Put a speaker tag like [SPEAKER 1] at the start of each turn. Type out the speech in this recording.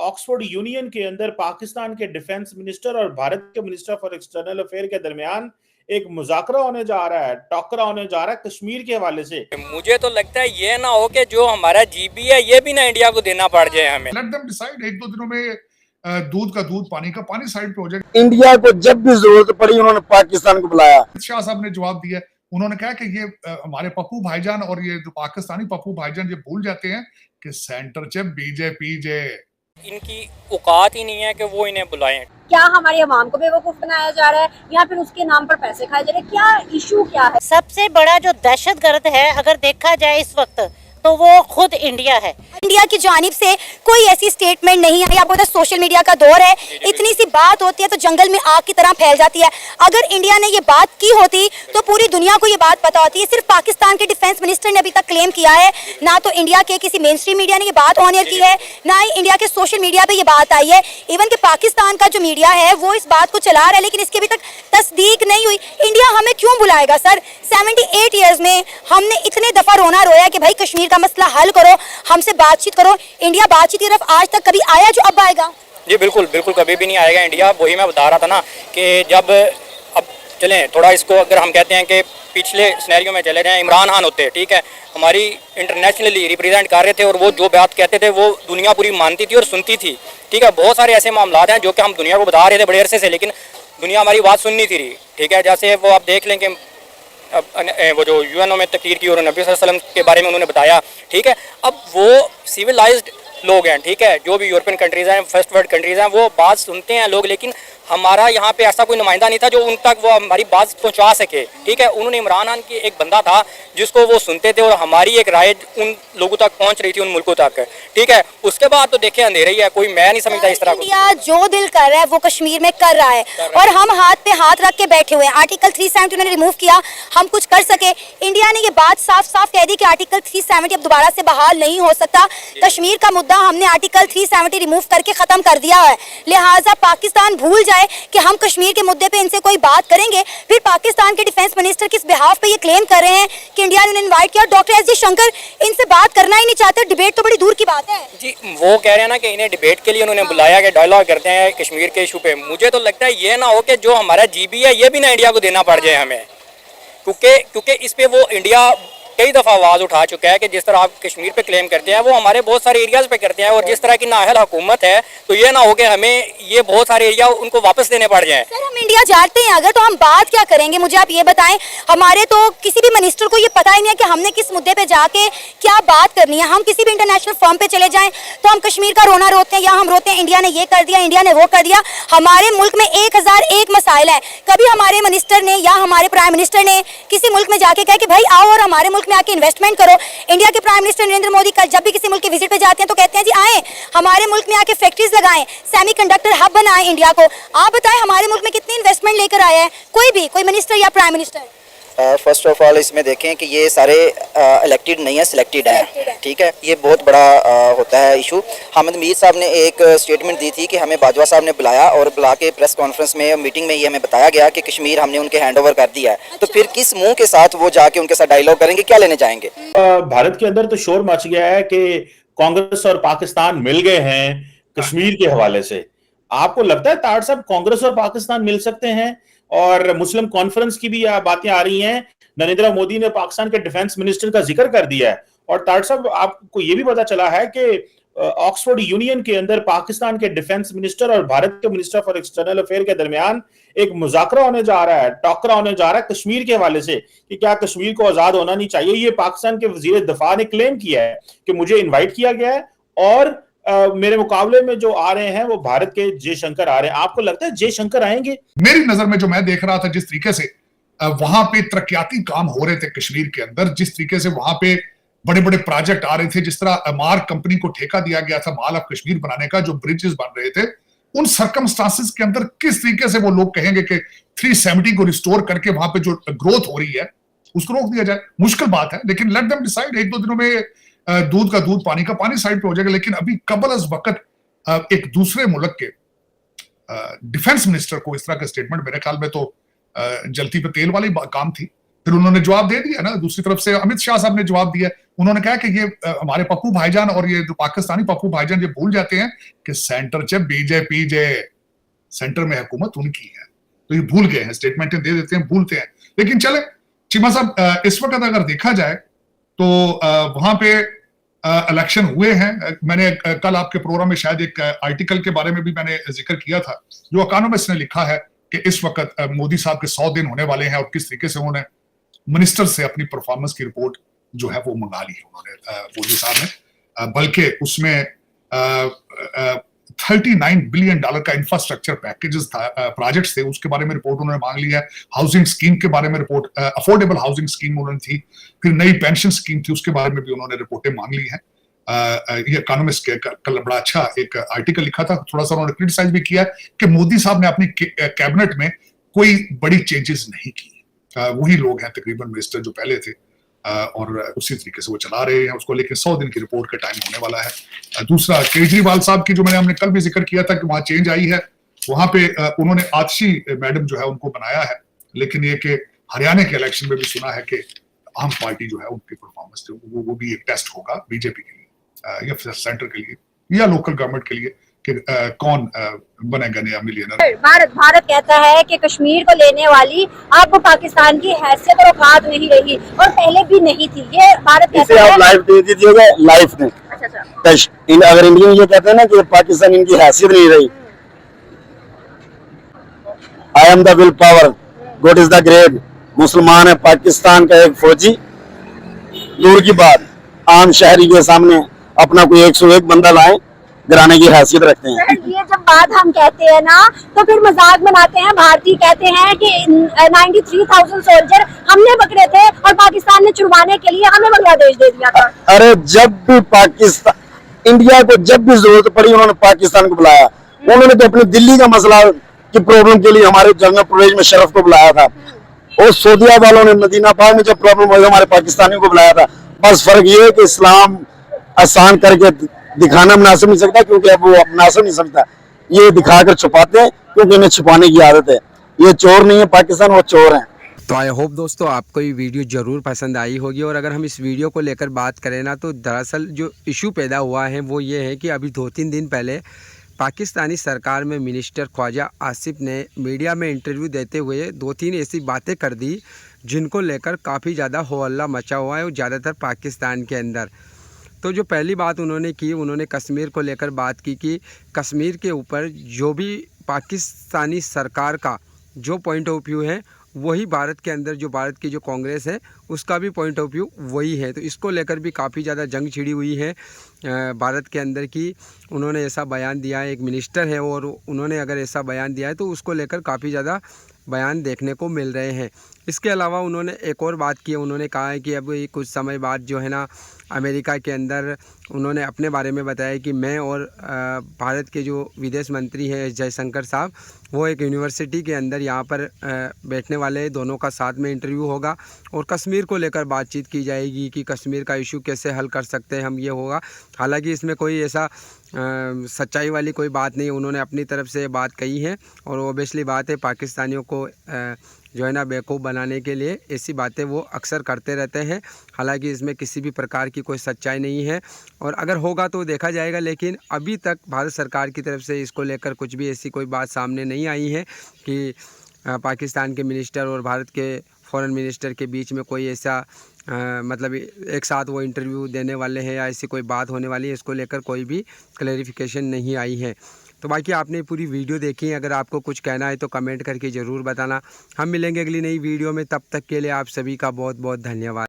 [SPEAKER 1] Oxford union के अंदर पाकिस्तान के डिफेंस मिनिस्टर और भारत के मिनिस्टर फॉर एक्सटर्नल अफेयर के दरमियान एक मुज़ाकरा होने जा रहा है, टकरा होने जा रहा है कश्मीर के हवाले से।
[SPEAKER 2] मुझे तो लगता है ये ना हो कि जो हमारा जीबी है ये भी ना इंडिया को देना पड़ जाए हमें।
[SPEAKER 3] लेट देम डिसाइड, एक दो दिनों में दूध का दूध पानी का पानी साइड पे हो जाएगा।
[SPEAKER 4] इंडिया को जब भी जरूरत पड़ी उन्होंने पाकिस्तान को बुलाया।
[SPEAKER 3] शाह साहब ने जवाब दिया, उन्होंने कहा कि ये हमारे पप्पू भाईजान और ये जो पाकिस्तानी पप्पू भाईजान ये भूल जाते हैं कि सेंटर च बीजेपी जे
[SPEAKER 2] इनकी औकात ही नहीं है कि वो इन्हें बुलाएं।
[SPEAKER 5] क्या हमारे अवाम को बेवकूफ बनाया जा रहा है या फिर उसके नाम पर पैसे खाए जा रहे हैं? क्या इशू क्या है?
[SPEAKER 6] सबसे बड़ा जो दहशतगर्द है अगर देखा जाए इस वक्त तो वो खुद इंडिया है।
[SPEAKER 5] इंडिया की जानिब से कोई ऐसी स्टेटमेंट नहीं है। आपको पता है सोशल मीडिया का दौर है, इतनी सी बात होती है तो जंगल में आग की तरह फैल जाती है। अगर इंडिया ने ये बात की होती तो पूरी दुनिया को ये बात पता होती है। सिर्फ पाकिस्तान के डिफेंस मिनिस्टर ने अभी तक क्लेम किया है, ना तो इंडिया के किसी मेन स्ट्रीम मीडिया ने ये बात ऑन एयर की है, ना ही इंडिया के सोशल मीडिया पे ये बात आई है। इवन कि पाकिस्तान का जो मीडिया है वो इस बात को चला रहा है, लेकिन इसकी अभी तक तस्दीक नहीं हुई। इंडिया हमें क्यों बुलाएगा सर? 78 ईयर्स में हमने इतने दफा रोना रोया कि भाई कश्मीर का मसला हल करो, हमसे बातचीत करो। इंडिया बातचीत की तरफ आज तक कभी आया जो अब आएगा?
[SPEAKER 2] जी बिल्कुल बिल्कुल कभी भी नहीं आएगा इंडिया। वही मैं बता रहा था ना कि जब अब चलें थोड़ा इसको, अगर हम कहते हैं कि पिछले सिनेरियो में चले जाएं, इमरान खान होते, ठीक है, हमारी इंटरनेशनली रिप्रेजेंट कर रहे थे और वो जो बात कहते थे वो दुनिया पूरी मानती थी और सुनती थी, ठीक है। बहुत सारे ऐसे मामला हैं जो कि हम दुनिया को बता रहे थे बड़े अरसे से, लेकिन दुनिया हमारी बात सुननी थी, ठीक है। जैसे वो आप देख लें कि वो जो यूएनओ में तकरीर की और नबी सल्लल्लाहु अलैहि वसल्लम के बारे में उन्होंने बताया, ठीक है। अब वो सिविलाइज्ड लोग हैं, ठीक है, जो भी यूरोपियन कंट्रीज़ हैं, फर्स्ट वर्ल्ड कंट्रीज़ हैं, वो बात सुनते हैं लोग, लेकिन हमारा यहाँ पे ऐसा कोई नुमाइंदा नहीं था जो उन तक वो हमारी बात पहुँचा सके, ठीक है। उन्होंने इमरान खान की एक बंदा था जिसको वो सुनते थे और हमारी एक राय उन लोगों तक पहुँच रही थी, उन मुल्कों तक, ठीक है। उसके बाद तो देखे अंधेरे ही है, कोई मैं नहीं समझता इस तरह को।
[SPEAKER 5] इंडिया जो दिल कर रहा है वो कश्मीर में कर रहा है और हम हाथ पे हाथ रख के बैठे हुए हैं। आर्टिकल 370 उन्होंने रिमूव किया, हम कुछ कर सके? इंडिया ने ये बात साफ साफ कह दी कि आर्टिकल 370 अब दोबारा से बहाल नहीं हो सकता। कश्मीर का मुद्दा हमने आर्टिकल 370 रिमूव करके खत्म कर दिया है। लिहाजा पाकिस्तान भूल जाए कि हम कश्मीर के मुद्दे पे इनसे कोई बात करेंगे। फिर पाकिस्तान के डिफेंस मिनिस्टर किस बिहाफ पे ये क्लेम कर रहे हैं कि इंडिया ने इनवाइट किया? डॉक्टर एस जयशंकर इनसे बात करना ही नहीं चाहते, डिबेट तो बड़ी दूर की बात है।
[SPEAKER 2] जी वो कह रहे हैं ना कि इन्हें डिबेट के लिए उन्होंने बुलाया कि डायलॉग करते हैं कश्मीर के इशू पे। मुझे तो लगता है ये ना हो कि जो हमारा जीबी है ये भी ना इंडिया को देना पड़ जाए हमें, क्योंकि इस पे वो इंडिया कई दफ़ा आवाज़ उठा चुका है कि जिस तरह आप कश्मीर पे क्लेम करते हैं वो हमारे बहुत सारे एरियाज़ पे करते हैं, और जिस तरह की नाअहल हुकूमत है तो ये ना हो कि हमें ये बहुत सारे एरिया उनको वापस देने पड़ जाएं।
[SPEAKER 5] सर हम इंडिया जाते हैं अगर तो हम बात क्या करेंगे? मुझे आप ये बताएं। हमारे तो किसी भी मिनिस्टर को ये पता ही नहीं है कि हमने किस मुद्दे पे जाके क्या बात करनी है। हम किसी भी इंटरनेशनल फॉर्म पे चले जाएं तो हम कश्मीर का रोना रोते हैं या हम रोते हैं इंडिया ने ये कर दिया, इंडिया ने वो कर दिया। हमारे मुल्क में 1001 मसाइल है। कभी हमारे मिनिस्टर ने या हमारे प्राइम मिनिस्टर ने किसी मुल्क में जाके कहा कि भाई आओ और हमारे मुल्क में आके इन्वेस्टमेंट करो? इंडिया के प्राइम मिनिस्टर नरेंद्र मोदी कल जब भी किसी मुल्क के विजिट पे जाते हैं तो कहते हैं जी आए हमारे मुल्क में आके फैक्ट्रीज लगाएं, सेमीकंडक्टर हब बनाएं इंडिया को। आप बताएं हमारे मुल्क में कितनी इन्वेस्टमेंट लेकर आया है कोई मिनिस्टर या prime minister?
[SPEAKER 7] First of all इसमें देखें कि ये सारे इलेक्टेड नहीं है, सिलेक्टेड हैं, ठीक है। ये बहुत बड़ा होता है इशू। हामिद मीर साहब ने एक स्टेटमेंट दी थी कि हमें बाजवा साहब ने बुलाया और बुला के प्रेस कॉन्फ्रेंस में मीटिंग में ये हमें बताया गया कि कश्मीर हमने उनके हैंड ओवर कर दिया है। तो फिर किस मुंह के साथ वो जाके उनके साथ डायलॉग करेंगे, क्या लेने जाएंगे?
[SPEAKER 1] भारत के अंदर तो शोर मच गया है कि कांग्रेस और पाकिस्तान मिल गए हैं कश्मीर के हवाले से। आपको लगता है ताड़ साहब कांग्रेस और पाकिस्तान मिल सकते हैं? और मुस्लिम कॉन्फ्रेंस की भी बातें आ रही हैं, नरेंद्र मोदी ने पाकिस्तान के डिफेंस मिनिस्टर का जिक्र कर दिया है। और ताड़ साहब आपको ये भी पता चला है कि ऑक्सफोर्ड यूनियन के अंदर पाकिस्तान के डिफेंस मिनिस्टर और भारत के मिनिस्टर फॉर एक्सटर्नल अफेयर के दरमियान एक मुज़ाकरा होने जा रहा है, टकरा होने जा रहा है कश्मीर के हवाले से कि क्या कश्मीर को आजाद होना नहीं चाहिए। ये पाकिस्तान के वजीर दफा ने क्लेम किया है कि मुझे इन्वाइट किया गया है और मेरे मुकाबले में जो आ रहे हैं वो भारत के जयशंकर आ रहे हैं। आपको लगता है जयशंकर आएंगे?
[SPEAKER 3] मेरी नजर में जो मैं देख रहा था, जिस तरीके से वहां पे तरक्याती काम हो रहे थे कश्मीर के अंदर, जिस तरीके से वहां पे बड़े बड़े प्रोजेक्ट आ रहे थे, जिस तरह अमार कंपनी को ठेका दिया गया था माल ऑफ कश्मीर बनाने का, जो ब्रिजेस बन रहे थे, उन सर्कमस्टांसेस के अंदर किस तरीके से वो लोग कहेंगे कि 370 को रिस्टोर करके वहां पे जो ग्रोथ हो रही है उसको रोक दिया जाए? मुश्किल बात है, लेकिन लेट देम डिसाइड। एक दो दिनों में दूध का दूध पानी का पानी साइड पे हो जाएगा। लेकिन अभी कबल अज वक्त एक दूसरे मुल्क के डिफेंस मिनिस्टर को इस तरह का स्टेटमेंट, मेरे ख्याल में तो जलती पे तेल वाली काम थी। फिर उन्होंने जवाब दे दिया ना, दूसरी तरफ से अमित शाह साहब ने जवाब दिया। उन्होंने कहा कि ये हमारे पप्पू भाईजान और ये जो पाकिस्तानी पप्पू भाईजान ये भूल जाते हैं कि सेंटर च बीजेपी जे, सेंटर में हुकूमत उनकी है, तो ये भूल गए हैं, स्टेटमेंटें दे देते हैं, भूलते हैं। लेकिन चले चीमा साहब, इस वक्त अगर देखा जाए तो वहां पे इलेक्शन हुए हैं। मैंने कल आपके प्रोग्राम में शायद एक आर्टिकल के बारे में भी मैंने जिक्र किया था, जो इकोनॉमिस्ट ने लिखा है कि इस वक्त मोदी साहब के 100 दिन होने वाले हैं और किस तरीके से उन्होंने मिनिस्टर से अपनी परफॉर्मेंस की रिपोर्ट जो है वो मंगा ली है उन्होंने, मोदी साहब ने। बल्कि उसमें 39 बिलियन डॉलर का इंफ्रास्ट्रक्चर पैकेजेस था, प्रोजेक्ट्स थे, उसके बारे में रिपोर्ट उन्होंने मांग ली है। हाउसिंग स्कीम के बारे में रिपोर्ट, अफोर्डेबल हाउसिंग स्कीम उन्होंने थी, फिर नई पेंशन स्कीम थी, उसके बारे में भी उन्होंने रिपोर्टें मांग ली है। ये इकोनॉमिस्ट के कल बड़ा अच्छा एक आर्टिकल लिखा था, थोड़ा सा उन्होंने क्रिटिसाइज भी किया कि मोदी साहब ने अपनी कैबिनेट में कोई बड़ी चेंजेस नहीं की। वही लोग हैं तकरीबन मिनिस्टर जो पहले थे, और उसी तरीके से वो चला रहे हैं उसको। लेकिन 100 दिन की रिपोर्ट का टाइम होने वाला है। दूसरा, केजरीवाल साहब की जो हमने कल भी जिक्र किया था कि वहां चेंज आई है, वहां पे उन्होंने आतिशी मैडम जो है उनको बनाया है। लेकिन ये कि हरियाणा के इलेक्शन में भी सुना है कि आम पार्टी जो है उनकी परफॉर्मेंस वो भी एक टेस्ट होगा बीजेपी के लिए या फिर सेंटर के लिए या लोकल गवर्नमेंट के लिए कि कौन बनेगा नया मिलियनर।
[SPEAKER 5] भारत कहता है कि कश्मीर को लेने वाली अब पाकिस्तान की हैसियत और औकात नहीं रही, और पहले भी नहीं थी। ये भारत कहता है।
[SPEAKER 4] आप लाइव दे दीजिएगा, लाइव में। अच्छा। अगर इंडियन ये कहते हैं ना कि पाकिस्तान इनकी हैसियत नहीं रही, I am the will power, God is the great. मुसलमान है पाकिस्तान का एक फौजी, दूर की बात, आम शहरी के सामने अपना कोई 101 बंदा लाए, गिराने की हैसियत रखते हैं।
[SPEAKER 5] ये जब बात हम कहते हैं ना तो फिर मजाक बनाते हैं। भारतीय कहते हैं कि 93,000 सोल्जर हमने पकड़े थे और पाकिस्तान ने छुड़वाने के लिए हमें बांग्लादेश दे दिया था।
[SPEAKER 4] अरे जब भी पाकिस्तान, इंडिया को जब भी जरूरत पड़ी उन्होंने पाकिस्तान को बुलाया। उन्होंने तो अपनी दिल्ली का मसला की प्रॉब्लम के लिए हमारे जनरल प्रवेश में शरफ को बुलाया था, और सऊदीया वालों ने मदीना पाक में जब प्रॉब्लम हुई हमारे पाकिस्तानियों को बुलाया था। बस फर्क ये है कि इस्लाम आसान करके दिखाना मुनासिब नहीं सकता, क्योंकि अब वो मुनासिब नहीं समझता, ये दिखाकर छुपाते हैं क्योंकि इन्हें छुपाने की आदत है। ये चोर नहीं है पाकिस्तान, वो चोर हैं।
[SPEAKER 8] तो आई होप दोस्तों आपको ये वीडियो ज़रूर पसंद आई होगी। और अगर हम इस वीडियो को लेकर बात करें ना, तो दरअसल जो इशू पैदा हुआ है वो ये है कि अभी 2-3 दिन पहले पाकिस्तानी सरकार में मिनिस्टर ख्वाजा आसिफ ने मीडिया में इंटरव्यू देते हुए 2-3 ऐसी बातें कर दी जिनको लेकर काफ़ी ज़्यादा हो हल्ला मचा हुआ है, और ज़्यादातर पाकिस्तान के अंदर। तो जो पहली बात उन्होंने की, उन्होंने कश्मीर को लेकर बात की कि कश्मीर के ऊपर जो भी पाकिस्तानी सरकार का जो पॉइंट ऑफ व्यू है वही भारत के अंदर, जो भारत की जो कांग्रेस है उसका भी पॉइंट ऑफ व्यू वही है। तो इसको लेकर भी काफ़ी ज़्यादा जंग छिड़ी हुई है भारत के अंदर की। उन्होंने ऐसा बयान दिया है, एक मिनिस्टर है और उन्होंने अगर ऐसा बयान दिया है तो उसको लेकर काफ़ी ज़्यादा बयान देखने को मिल रहे हैं। इसके अलावा उन्होंने एक और बात की है, उन्होंने कहा है कि अब कुछ समय बाद जो है ना अमेरिका के अंदर उन्होंने अपने बारे में बताया कि मैं और भारत के जो विदेश मंत्री हैं एस जयशंकर साहब, वो एक यूनिवर्सिटी के अंदर यहाँ पर बैठने वाले, दोनों का साथ में इंटरव्यू होगा और कश्मीर को लेकर बातचीत की जाएगी कि कश्मीर का इशू कैसे हल कर सकते हैं हम, ये होगा। हालांकि इसमें कोई ऐसा सच्चाई वाली कोई बात नहीं, उन्होंने अपनी तरफ से बात कही है और ओबियसली बात है पाकिस्तानियों को जो है ना बेवकूफ़ बनाने के लिए ऐसी बातें वो अक्सर करते रहते हैं। हालांकि इसमें किसी भी प्रकार की कोई सच्चाई नहीं है और अगर होगा तो देखा जाएगा, लेकिन अभी तक भारत सरकार की तरफ से इसको लेकर कुछ भी ऐसी कोई बात सामने नहीं आई है कि पाकिस्तान के मिनिस्टर और भारत के फॉरेन मिनिस्टर के बीच में कोई ऐसा मतलब एक साथ वो इंटरव्यू देने वाले हैं या ऐसी कोई बात होने वाली है, इसको लेकर कोई भी क्लैरिफिकेशन नहीं आई है। तो बाकी आपने पूरी वीडियो देखी, अगर आपको कुछ कहना है तो कमेंट करके ज़रूर बताना। हम मिलेंगे अगली नई वीडियो में, तब तक के लिए आप सभी का बहुत बहुत धन्यवाद।